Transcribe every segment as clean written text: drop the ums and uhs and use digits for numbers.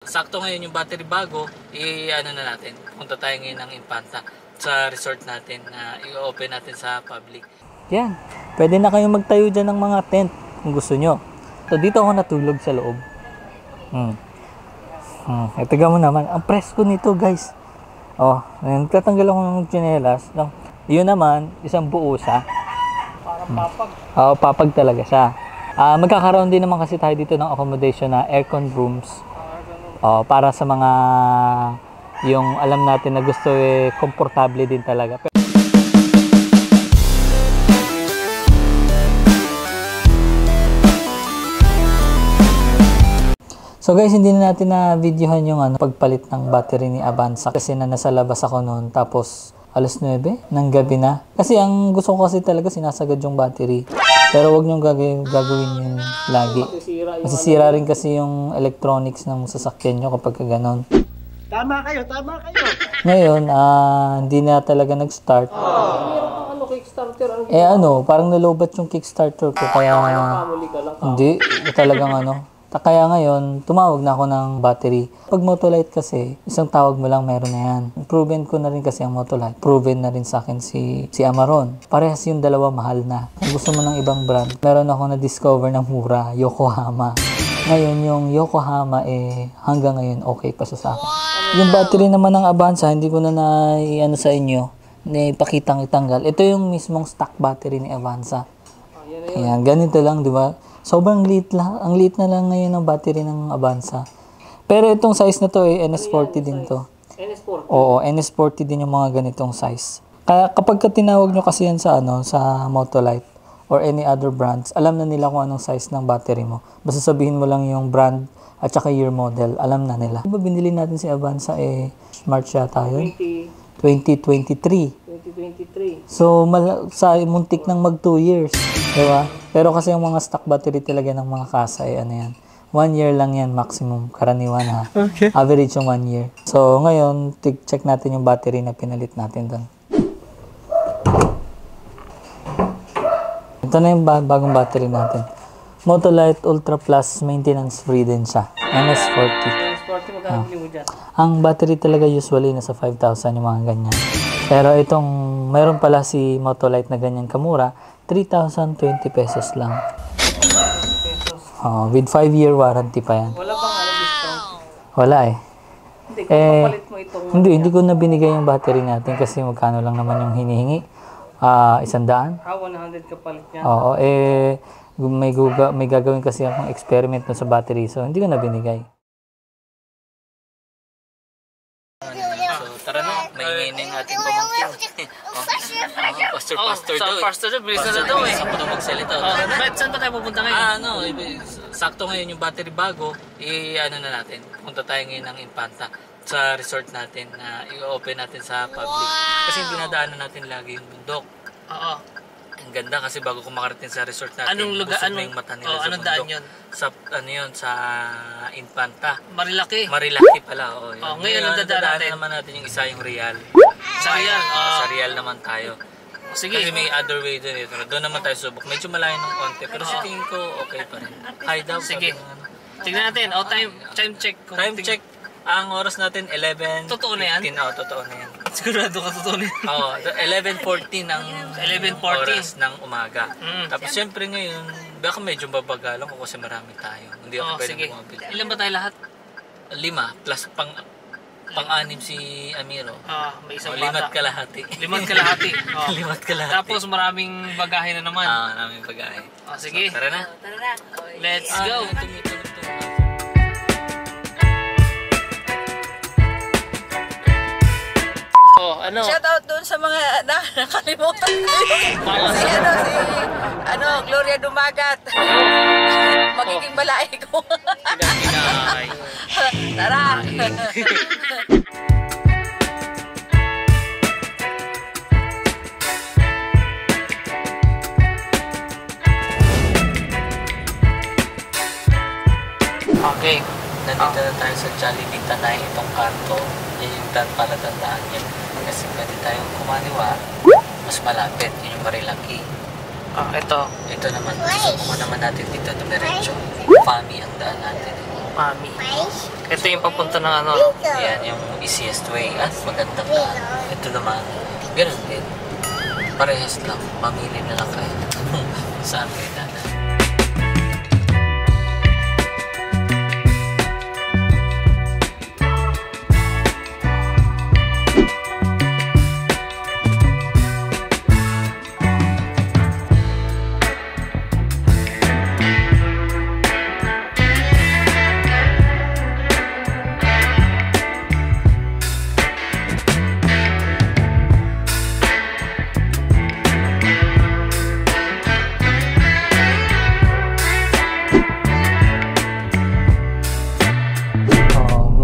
sakto ngayon yung battery bago, i-ano na natin. Punta tayo ngayon ng Infanta sa resort natin na i-open natin sa public. Yan. Pwede na kayong magtayo dyan ng mga tent kung gusto nyo. So, dito ako natulog sa loob. Itiga mo naman. Ang presko nito, guys. Oh, nagtatanggal ako ng tsinelas. Yun naman, isang buo siya. Parang papag. Oo, papag talaga siya. Magkakaroon din naman kasi tayo dito ng accommodation na aircon rooms. Para sa mga yung alam natin na gusto komportable din talaga. So guys, hindi na natin na videohan yung pagpalit ng battery ni Avanza kasi nasa labas ako noon, tapos alas 9 ng gabi na. Kasi ang gusto ko kasi talaga sinasagad yung battery. Pero wag niyong gagawin yun lagi. Masisira rin kasi yung electronics ng sasakyan nyo kapag ganon. Tama kayo. Ngayon, hindi na talaga nag-start. Kickstarter. Parang nalobat yung Kickstarter ko kaya hindi talagang Kaya ngayon, tumawag na ako ng battery. Pag Motolite kasi, isang tawag mo lang meron na yan. Proven ko na rin kasi ang Motolite. Proven na rin sa akin si Amaron. Parehas yung dalawa mahal na. Kung gusto mo ng ibang brand, meron ako na-discover ng mura, Yokohama. Ngayon, yung Yokohama hanggang ngayon okay pa sa akin. Yung battery naman ng Avanza, hindi ko na sa inyo, ipakitang itanggal. Ito yung mismong stock battery ni Avanza. Ayan, ganito lang, di ba? Sobrang liit lang. Ang liit na lang ngayon ng battery ng Avanza. Pero itong size na to NS40 din to. NS40? Oo, NS40 din yung mga ganitong size. Kaya kapag tinawag nyo kasi yan sa Motolite or any other brands, alam na nila kung anong size ng battery mo. Basta sabihin mo lang yung brand at saka year model, alam na nila. Diba binili natin si Avanza Smart siya tayo? 2023. So, sa muntik ng mag 2 years. Diba? Pero kasi yung mga stock battery talaga ng mga kasa 1 year lang yan maximum. Karaniwan ha. Okay. Average yung 1 year. So, ngayon, check natin yung battery na pinalit natin doon. Ito na yung bagong battery natin. Motolite Ultra Plus maintenance free din siya. NS40. Magkano mo dyan? Ang battery talaga usually nasa 5,000 yung mga ganyan. Pero itong, mayroon pala si Motolite na ganyan kamura, 3,020 pesos lang. With 5-year warranty pa yan. Wala bang discount? Wala Hindi, kung mapalit mo itong... Hindi ko na binigay yung battery natin kasi magkano lang naman yung hinihingi. 100? 100 kapalit niya? Oo, may gagawin kasi akong experiment na sa battery, so hindi ko na binigay. Tara na, may hingin yung ating pamangkin. Pastor daw. Pastor daw, bilis na daw Saan pa daw magsalita? Saan pa tayo pupunta ngayon? Sakto ngayon yung battery bago, natin. Punta tayo ngayon ng Infanta sa resort natin na i-open natin sa public. Kasi dinadaanan natin lagi yung bundok. Oo. Ang ganda kasi bago ko makarating sa resort natin. Anong lugar? Anong daan yun? Sa sa Infanta. Marilaki pala. Ngayon ang dadaanan naman natin yung isa yung Real. Sa Real? Sa Real naman tayo. Sige. Kasi may other way doon. Doon naman tayo subok. Medyo malayo ng konti. Pero sa tingin ko, okay pa rin. High daw. Sige. Tignan natin. Time check. Time check. Ang oras natin, 11. Totoo na yan? Totoo na yan. Sigurado ka totoo na yan? 11:14 ang 11:14 oras ng umaga. Tapos syempre ngayon, baka medyo babagalan ko kasi marami tayo. Hindi ako pwede bumabili. Ilan ba tayo lahat? 5 plus pang-anim si Amiro. May isang bata. 5 kalahati. 5 kalahati. 5 kalahati. Tapos maraming bagahe na naman. Maraming bagahe. Sige. So, tara na. Let's go. Shout out doon sa mga nakalimutan ko. Si Gloria Dumagat. Magiging malaay ko. Tara. Okay, nandito na tayo sa Jollibee Tanay, itong kanto. Yan yung para tandaan yan. Kasi pwede tayong kumaliwa, mas malapit, yun yung Marilaki. Ito naman, gusto naman natin dito dumiretso. Fami ang daan natin. Mami. Ito yung papunta ng ano. Yan, yung easiest way at magandang daan. Ito naman, ganun din. Parehas lang, mamili na lang kayo. Saan kayo dadaan?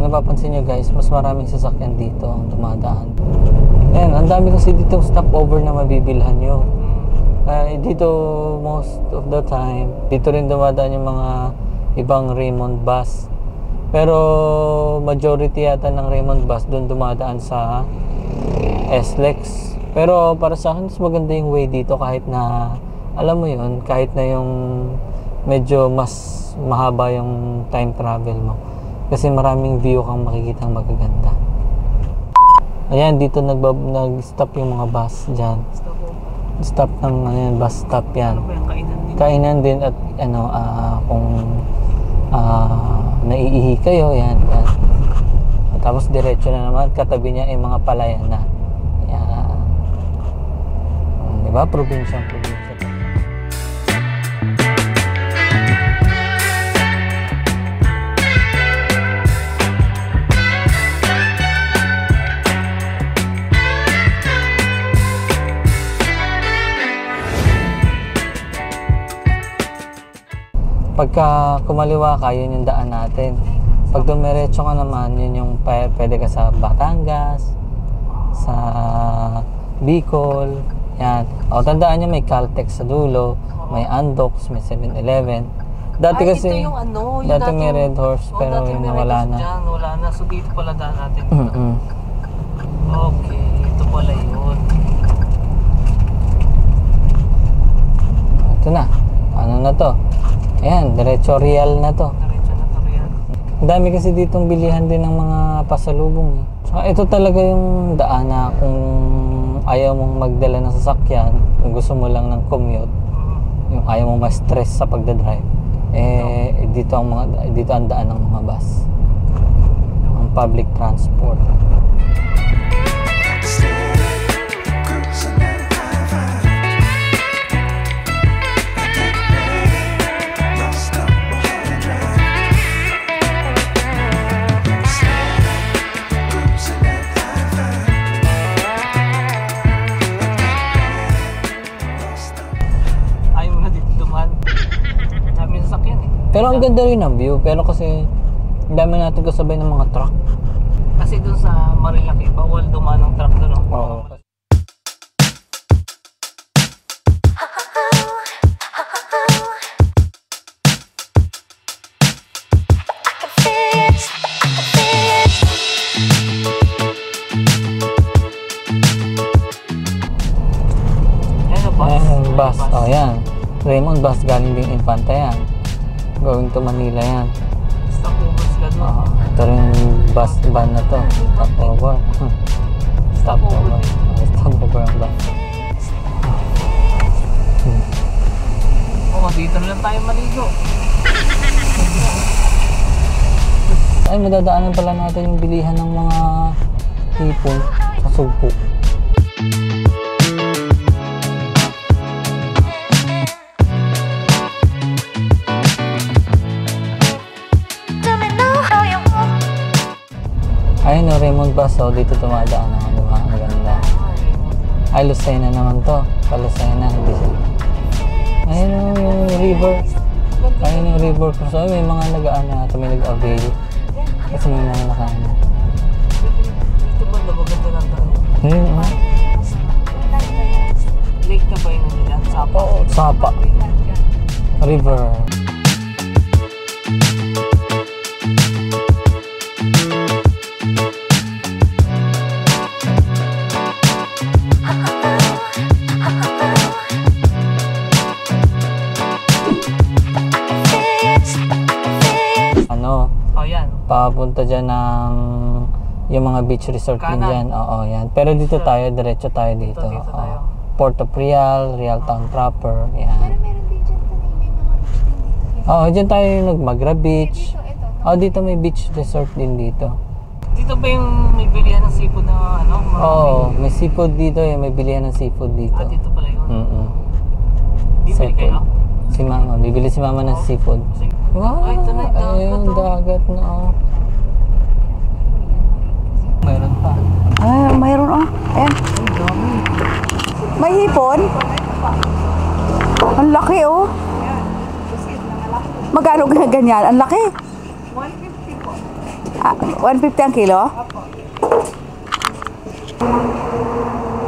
Napapansin nyo guys, mas maraming sasakyan dito ang dumadaan. Ayan, ang dami kasi ditong stopover na mabibilhan nyo. Dito most of the time, dito rin dumadaan yung mga ibang Raymond bus. Pero majority yata ng Raymond bus doon dumadaan sa SLEX. Pero para sa akin, mas maganda yung way dito kahit na, alam mo yun, kahit na yung medyo mas mahaba yung time travel mo. Kasi maraming view kang makikitang magaganda. Ayan, dito nag-stop yung mga bus dyan. Stop ng ayan, bus stop yan. Kainan din at ano, kung naiihi kayo, yan. Tapos diretso na naman, katabi niya ay mga palayan na. Ayan. Diba? Probinsya. Pagka kumaliwa ka, yun yung daan natin. Pag dumiretso ka naman, yun yung pwede ka sa Batangas, sa Bicol, yan. O, tandaan nyo, may Caltex sa dulo, may Andox, may 7-Eleven. Dati kasi, ito yung ano, yung dati may Red Horse, pero yun nawala na. Dyan, wala na. So, dito pala daan natin. Okay, ito pala yun. Ito na. Ano na to? Ayan, diretso real na to. Diretso na to real. Ang dami kasi ditong bilihan din ng mga pasalubong. Saka ito talaga yung daan na kung ayaw mong magdala ng sasakyan, kung gusto mo lang ng commute, yung ayaw mong ma-stress sa pagdadrive, dito ang daan ng mga bus. Ang public transport. Pero ang ganda rin ng view, pero kasi ang dami natin kasabay ng mga truck. Kasi dun sa Marilaki, bawal dumaan ng truck doon. Oo. Ayan, bus. Oh, yan. Raymond bus galing din Infanta yan. Going to Manila yan. Stopovers ka doon. Ito rin yung bus van na to. Stopover. Stopover. Stopover ang bus. Dito na lang tayo maligo. Ay, madadaanan pala natin yung bilihan ng mga hipon sa Sugpo. Ayun o, Raymond bus, oh, dito tumadaan ako, diba? Ang ganda. Ay, Lucena naman to. Lucena, hindi siya. Ayun o, yung river. Ayun yung river cruise. Ay, may mga nag-aan na ito, may nag-avail. Kasi may mga nakaan. Dito ba na maganda lang daan? Ayun o. Lake na ba yun nila? Sapa? Sapa. River. Papunta dyan ng yung mga beach resort din dyan. Oo, yan. Pero dito tayo, diretso tayo dito. Dito tayo. Port of Real, Real Town proper. Yan. Pero meron din dyan tanay, may mga beach din dito. Oo, dyan tayo nagmagra beach. Ito. Oh, dito may beach resort din dito. Dito ba yung may bilihan ng seafood na ano? Oo, may seafood dito eh. May bilihan ng seafood dito. Dito pala yun. Bibili Seafood. kayo? Si mama, bibili si mama ng seafood. Sige. Wow, Ay, ito na yung dagat, ayun, oh. dagat na oh. Meron pa. Ah, mayroon oh. Ayan. May hipon? Ang laki oh. Magkano ganyan? Ang laki. 150 po. 150 ang kilo?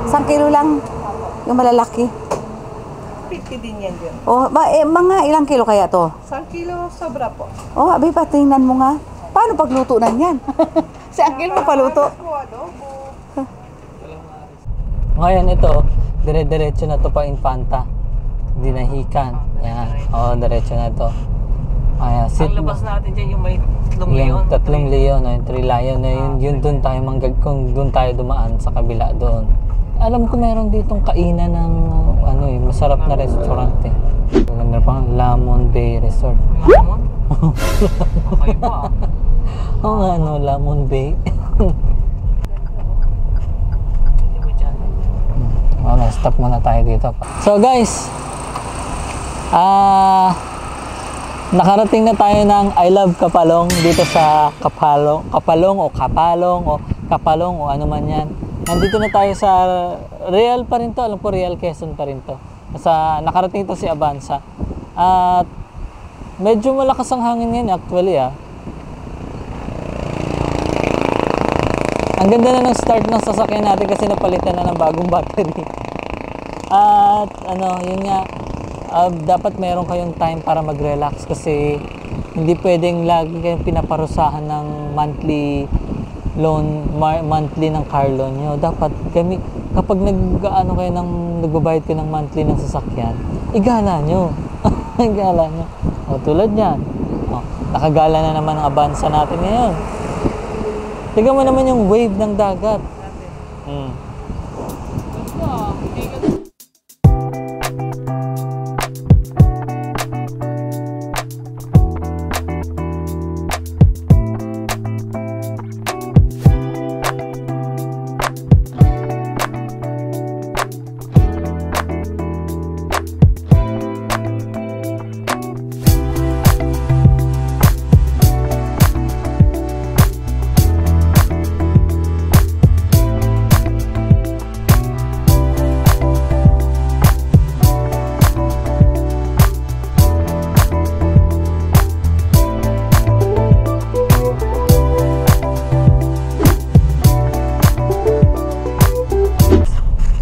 Isang kilo lang yung malalaki. 50 din yan dyan. Oh, mga ilang kilo kaya to? 1 kilo sobra po. Oh, abay pa, tingnan mo nga. Paano pagluto na yan? Si Angel mo paluto. Adobo. Ngayon ito, dire-diretso na to pa Infanta. Dinahican. Yan. Oo, diretso na to. Ayan, Ang labas natin dyan yung may tatlong leon. yung tatlong leon, yung 3 lion na yun doon tayo kung doon tayo dumaan sa kabila doon. Alam ko meron ditong kainan ng masarap na restaurant eh. Maganda pang Lamon Bay Resort. Lamon? Okay pa. Oo nga Lamon Bay. Hindi ba dyan? Okay, stop muna tayo dito. So guys, nakarating na tayo ng I Love Kapalong dito sa Kapalong o ano man yan. Nandito na tayo sa Real pa rin to. Alam ko Real Quezon pa rin to. Nakarating ito si Avanza. At medyo malakas ang hangin ngayon actually Ang ganda na ng start ng sasakyan natin kasi napalitan na ng bagong battery. At yun nga, dapat meron kayong time para mag-relax kasi hindi pwedeng lagi kayong pinaparusahan ng monthly ng car loan nyo. Dapat kapag nagbabayad kayo ng monthly ng sasakyan, igala nyo. Igala nyo. O, tulad yan. O, nakagala na naman ang Avanza natin ngayon. Tignan mo naman yung wave ng dagat.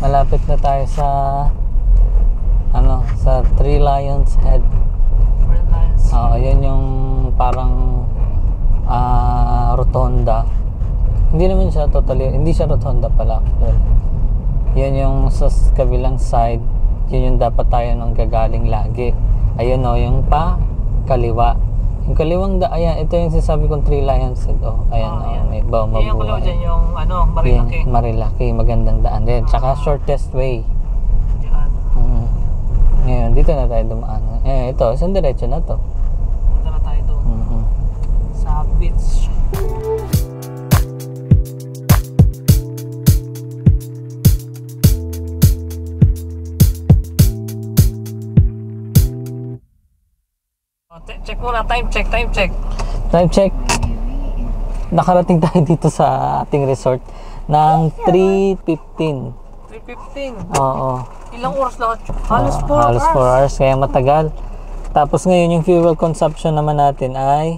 Malapit na tayo sa Three Lions Head. Yun yung parang rotonda. Hindi siya rotonda pala. Yun yung sa kabilang side, yun yung dapat tayo nang gagaling lagi. Ayun yung kaliwa. Yung kaliwang ayan, ito yung sinasabi kong Three Lions Head. May mabuhay. Yung kalaw dyan yung Marilaki. Marilaki, magandang daan din. Tsaka shortest way. Diyan. Ngayon, dito na tayo dumaan. Ito, isang diretso na to. Punta na tayo doon. Sa beach. Check muna, time check. Time check. Nakarating tayo dito sa ating resort ng 3:15. 3:15. Oo. Ilang oras lahat? Halos 4 hours. Halos 4 hours, kaya matagal. Tapos ngayon yung fuel consumption naman natin ay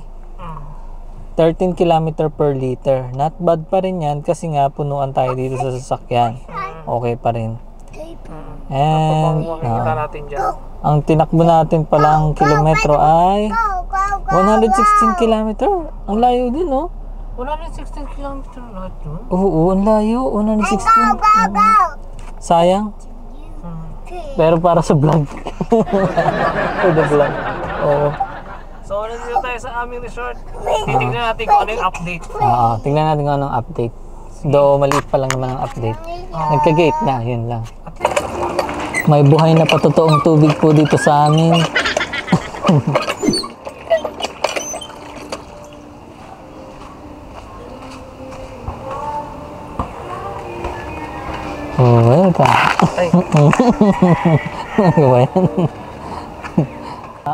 13 km per liter. Not bad pa rin yan kasi nga punuan tayo dito sa sasakyan. Okay pa rin. And Makikita natin dyan. ang tinakbo natin palang kilometro ay 116 km. Ang layo din, no? 116 kilometer lahat yun? Oo, ang layo. 116. Sayang. Pero para sa vlog. For the vlog. Oo. So, nandito tayo sa aming resort. Titignan natin kung ano yung update. Tingnan natin kung anong update. Though maliit pa lang naman ang update. Nagka-gate na, yun lang. May buhay na patotoong tubig po dito sa amin. Oh, ayun pa.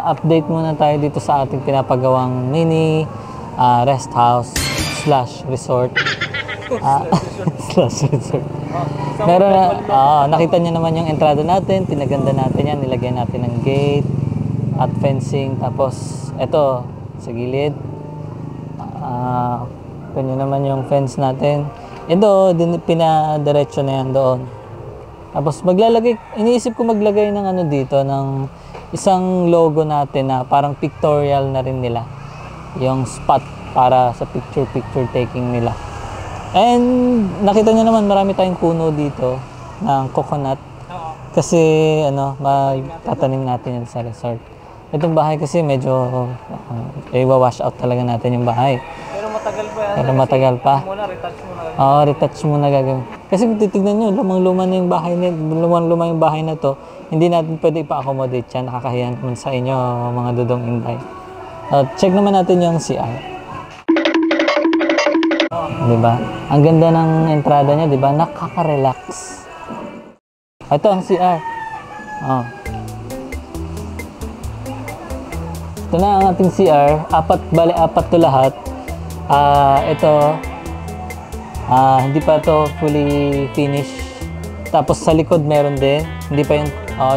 Update muna tayo dito sa ating pinapagawang mini rest house / resort. / resort. Meron na, nakita niyo naman yung entrada natin, tinaganda natin yan, nilagyan natin ng gate at fencing. Tapos, eto, sa gilid. Ito nyo naman yung fence natin. Ito, pinadiretso na yan doon. Tapos iniisip ko maglagay ng ano dito, ng isang logo natin na parang pictorial na rin nila. Yung spot para sa picture taking nila. And nakita nyo naman marami tayong puno dito ng coconut. Kasi tatanim natin yan sa resort. Itong bahay kasi medyo i-wash out talaga natin yung bahay. Pero matagal pa. Muna, retouch muna. Retouch muna gagawin. Kasi kung titignan nyo, lumang-luma na yung bahay na, lumang-luma yung bahay na to, hindi natin pwede ipa-accommodate yan. Nakakahiyan naman sa inyo, mga dudong inday. Check naman natin yung CR. Diba? Ang ganda ng entrada niya, diba? Nakaka-relax. Ito ang CR. Ito na ang ating CR. Apat to lahat. Ito, hindi pa to fully finished. Tapos sa likod meron din. Hindi pa yung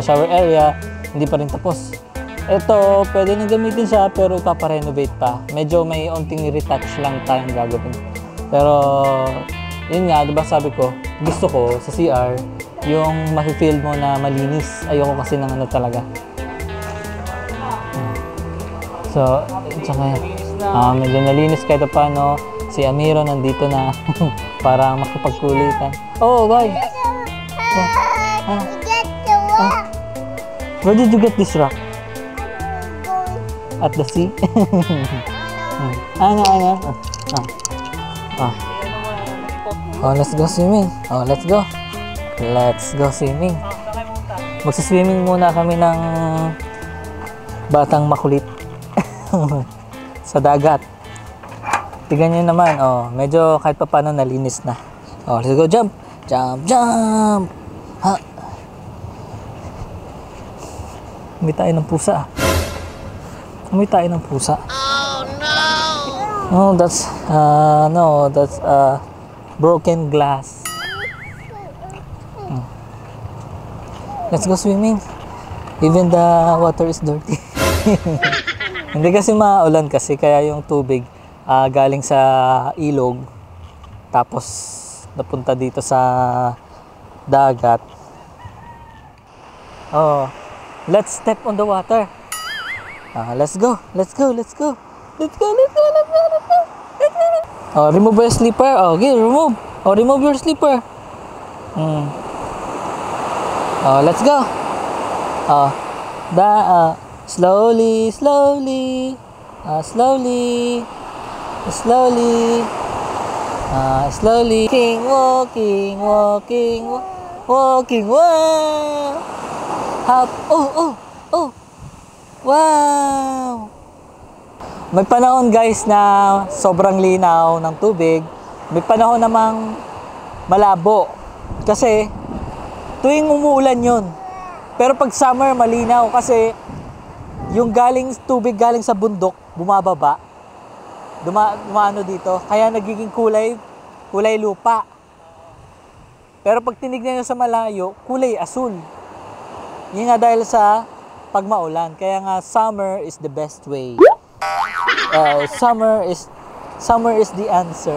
shower area. Hindi pa rin tapos. Ito, pwede nang gamitin siya pero ipaparenovate pa. Medyo may onting retouch lang tayong gagawin. Pero, yun nga, diba sabi ko, gusto ko sa CR, yung mafe-feel mo na malinis. Ayoko kasi ng ano talaga. So, tsaka medyo nalinis kahit paano. Si Amiro nandito na para makipagkulitan. Oh, bye! Where did you get this rock? At the sea? Let's go swimming. Let's go. Let's go swimming. Magsiswimming muna kami ng batang makulit sa dagat. Tignan nyo naman, medyo kahit pa paano nalinis na. Let's go, jump! Jump, jump! May tayo ng pusa. May tayo ng pusa. Oh, no! That's broken glass. Let's go swimming. Even the water is dirty. Hindi kasi maulan kasi, kaya yung tubig galing sa ilog tapos napunta dito sa dagat. Let's step on the water. Let's go. Remove your slipper. Okay, remove. Remove your slipper. Let's go. Slowly. Slowly. Walking. Wow. Hop. Oh. Wow. May panahon guys na sobrang linaw ng tubig. May panahon namang malabo. Kasi tuwing umuulan yun. Pero pag summer malinaw kasi yung tubig galing sa bundok bumababa. Dumaano dito. Kaya nagiging kulay lupa. Pero pag tinignan nyo sa malayo, kulay asul. Yun nga dahil sa pagmaulan. Kaya nga summer is the best way. Summer is the answer.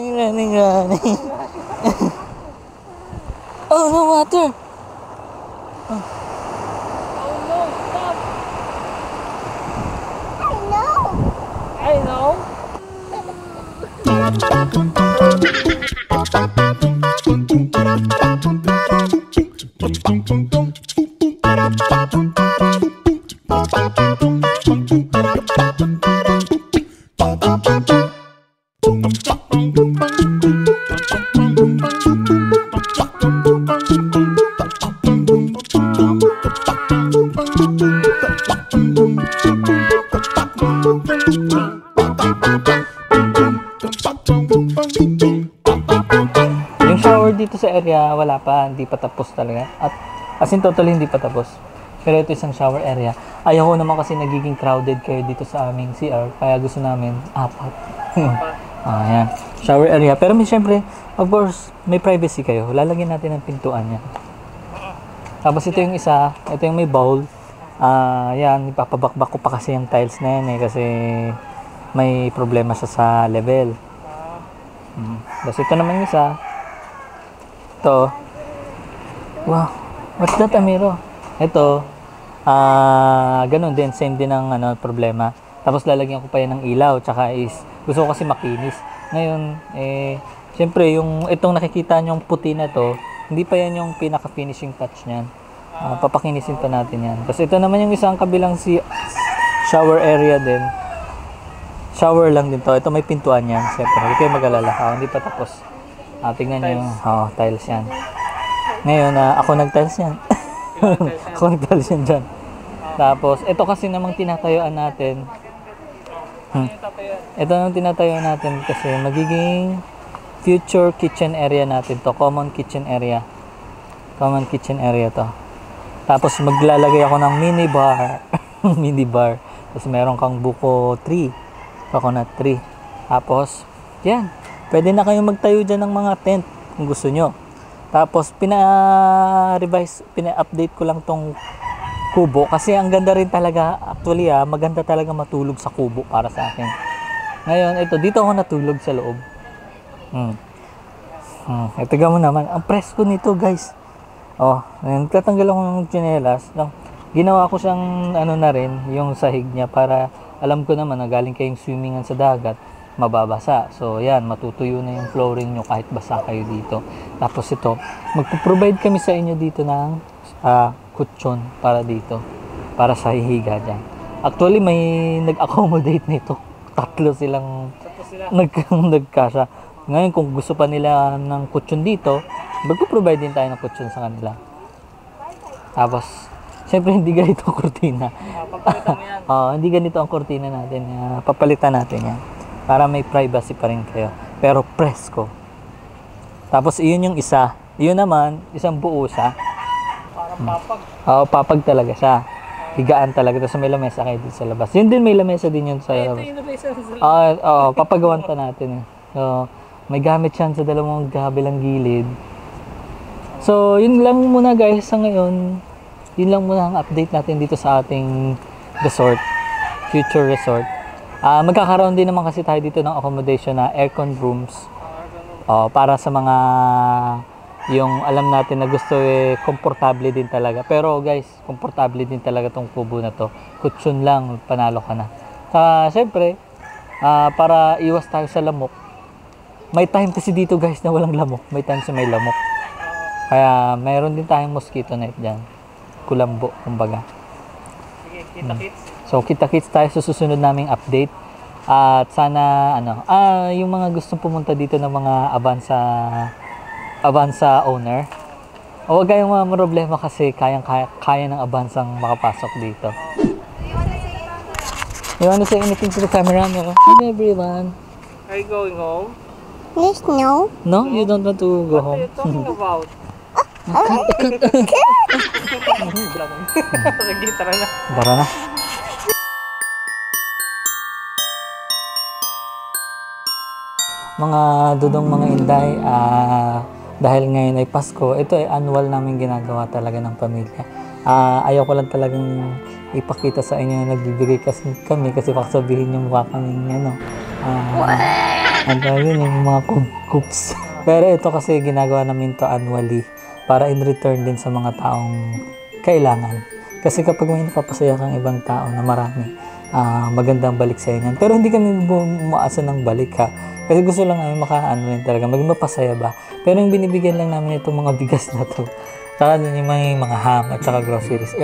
Running. Oh no, water. Oh no, stop. I know. Yung shower dito sa area, wala pa, hindi pa tapos talaga. At as in totally hindi pa tapos. Pero ito isang shower area. Ayaw ko naman kasi nagiging crowded kayo dito sa aming CR. Kaya gusto namin 4. Ayan. Shower area. Pero may syempre, of course, may privacy kayo. Lalagyan natin ng pintuan yan. Tapos ito yung isa. Ito yung may bowl. Yan. Ipapabakbak ko pa kasi yung tiles na yan eh. Kasi may problema siya sa level. Tapos ito naman yung isa. Ito. Wow. What's that, Amiro? Ito. Ganun din. Same din ang problema. Tapos lalagyan ko pa yan ng ilaw. Tsaka is, gusto ko kasi makinis. Ngayon, syempre, itong nakikita nyong puti na to, hindi pa yan yung pinaka-finishing touch niyan. Papakinisin pa natin yan. Tapos ito naman yung isang kabilang shower area din. Shower lang din to. Ito may pintuan yan. Siyempre, hindi kayo mag-alala. Hindi pa tapos. Tingnan nyo yung tiles yan. Ngayon, ako nag-tiles yan. Ako nag-tiles yan dyan. Tapos, ito kasi namang tinatayuan natin. Ito namang tinatayuan natin kasi magiging future kitchen area natin to. Common kitchen area. Common kitchen area to. Tapos, maglalagay ako ng mini bar. Mini bar. Tapos, meron kang buko tree. Coconut tree. Tapos, yan. Pwede na kayong magtayo dyan ng mga tent kung gusto nyo. Tapos, pina-update ko lang tong kubo. Kasi ang ganda rin talaga, actually maganda talaga matulog sa kubo para sa akin. Ngayon, dito ako natulog sa loob. Tignan mo naman. Ang presko nito, guys. Ngayon, tatanggal ako ng tsinelas. Ginawa ko siyang na rin, yung sahig niya para alam ko naman na galing kayong swimmingan sa dagat, mababasa. So, yan, matutuyo na yung flooring nyo kahit basa kayo dito. Tapos ito, magpo-provide kami sa inyo dito ng kutsyon para dito, para sa hihiga dyan. Actually, may nag-accommodate nito. 3 silang nagkasya. Ngayon, kung gusto pa nila ng kutsyon dito, magpo-provide din tayo ng kutsyon sa kanila. Tapos, siyempre, hindi ganito ang kurtina. Papalitan mo yan. Hindi ganito ang kurtina natin. Papalitan natin yan. Para may privacy pa rin kayo. Pero presko. Tapos, iyon yung isa. Iyon naman, isang buo siya. Parang papag. Papag talaga siya. Higaan talaga. Tapos may lamesa kayo dito sa labas. Yun din, may lamesa din yun sa labas. Ito yung nabisa sa Papagawan pa natin. May gamit yan sa dalawang kabilang gilid. So, yun lang muna guys sa ngayon. Yun lang muna ang update natin dito sa ating resort, future resort. Magkakaroon din naman kasi tayo dito ng accommodation na aircon rooms. Para sa mga yung alam natin na gusto komportable din talaga. Pero guys, komportable din talaga tong kubo na to. Kutsyon lang, panalo ka na. Siyempre, para iwas tayo sa lamok. May time kasi dito guys na walang lamok. May time sa may lamok. Kaya mayroon din tayong mosquito net dyan. Kulambo, kumbaga. Sige, kita-kits. So, kita-kits tayo sa susunod naming update. At sana, yung mga gustong pumunta dito ng mga Avanza owner, huwag kayong mga problema kasi kaya ng Avanza ang makapasok dito. You wanna say anything to the camera? Hi everyone. Are you going home? Yes, no. No, you don't want to go What are you home. talking about? Sige, tara na. Bara na. Mga dudong mga inday, dahil ngayon ay Pasko, ito ay annual namin ginagawa talaga ng pamilya. Ayaw ko lang talagang ipakita sa inyo na nagbibigay kasi kami kasi baka sabihin yung mukha kaming yun yung mga cooks. Pero ito kasi ginagawa namin to annually para in return din sa mga taong kailangan. Kasi kapag may napapasaya kang ibang tao na marami, magandang balik sa inyo. Pero hindi kami umaasa ng balik ha. Kasi gusto lang namin rin talaga, maging mapasaya ba. Pero yung binibigyan lang namin itong mga bigas na to. Saka din yung mga ham at saka groceries.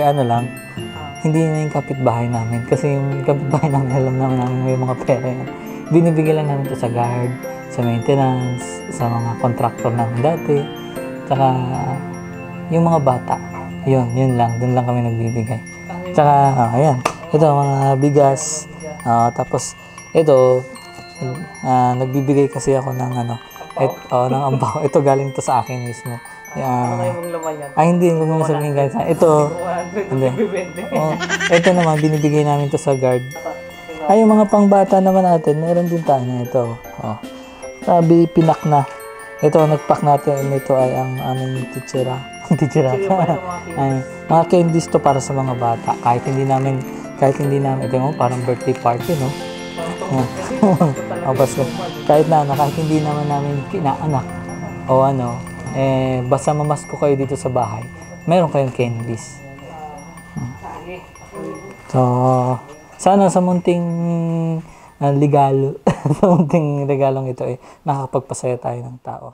Hindi na yung kapitbahay namin. Kasi yung kapitbahay namin, alam namin may mga pera yan. Binibigyan lang namin to sa guard, sa maintenance, sa mga contractor namin dati, tsaka yung mga bata. Yun lang. Doon lang kami nagbibigay. Tsaka, ayan. Ito, mga bigas. Tapos, ito, nagbibigay kasi ako ng ng ambaw. Ito galing to sa akin mismo. Yung laman yan. Hindi ko muna sabihin guys. Ito, hindi. Ito naman, binibigay namin to sa guard. Yung mga pangbata naman natin, meron din tayo na ito. Sabi, pinak na. Ito, nagpack natin. Ito ay ang aming titsira. Mga candies to para sa mga bata. Kahit hindi namin, ito mo, parang birthday party, no? Kahit hindi naman namin kinaanak o basta mamasko kayo dito sa bahay, meron kayong candies. So, sana sa munting regalo, sa munting regalong ito nakakapagpasaya tayo ng tao.